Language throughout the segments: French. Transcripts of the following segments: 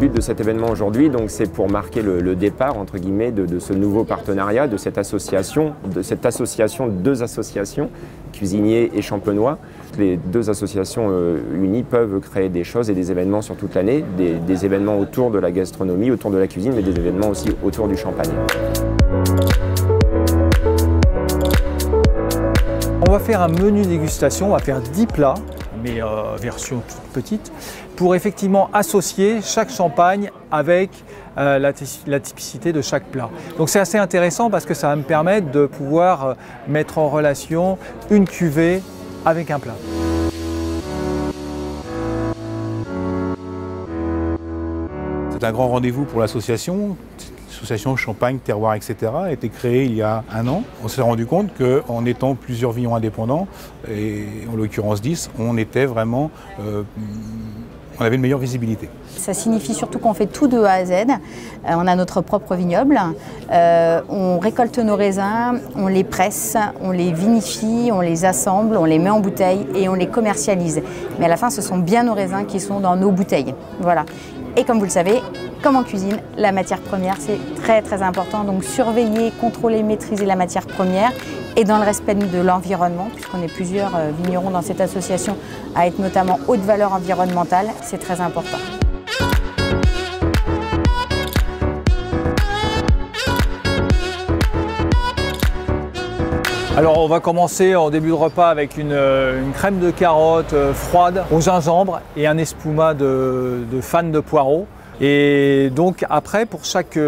but de cet événement aujourd'hui, c'est pour marquer le départ entre guillemets de ce nouveau partenariat, de cette association de deux associations, cuisiniers et champenois. Les deux associations unies peuvent créer des choses et des événements sur toute l'année, des événements autour de la gastronomie, autour de la cuisine, mais des événements aussi autour du champagne. On va faire un menu dégustation, on va faire 10 plats, mais version toute petite, pour effectivement associer chaque champagne avec la typicité de chaque plat. Donc c'est assez intéressant parce que ça va me permettre de pouvoir mettre en relation une cuvée avec un plat. C'est un grand rendez-vous pour l'association. L'association Champagne, Terroir, etc. a été créée il y a un an. On s'est rendu compte qu'en étant plusieurs vignerons indépendants, et en l'occurrence 10, on était vraiment, on avait une meilleure visibilité. Ça signifie surtout qu'on fait tout de A à Z. On a notre propre vignoble, on récolte nos raisins, on les presse, on les vinifie, on les assemble, on les met en bouteille et on les commercialise. Mais à la fin, ce sont bien nos raisins qui sont dans nos bouteilles. Voilà. Et comme vous le savez, comme en cuisine, la matière première, c'est très important. Donc surveiller, contrôler, maîtriser la matière première et dans le respect de l'environnement, puisqu'on est plusieurs vignerons dans cette association à être notamment haute valeur environnementale, c'est très important. Alors on va commencer en début de repas avec une crème de carotte froide au gingembre et un espuma de fans de poireaux. Et donc après, pour chaque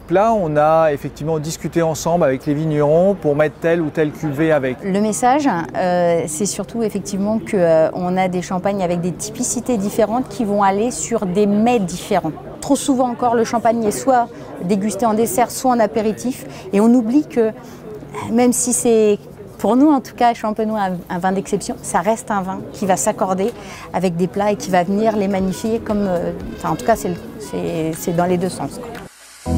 plat, on a effectivement discuté ensemble avec les vignerons pour mettre telle ou telle cuvée avec. Le message, c'est surtout effectivement qu'on a des champagnes avec des typicités différentes qui vont aller sur des mets différents. Trop souvent encore, le champagne est soit dégusté en dessert, soit en apéritif. Et on oublie que même si c'est, pour nous en tout cas, champenois, un vin d'exception, ça reste un vin qui va s'accorder avec des plats et qui va venir les magnifier comme... en tout cas, c'est dans les deux sens, quoi.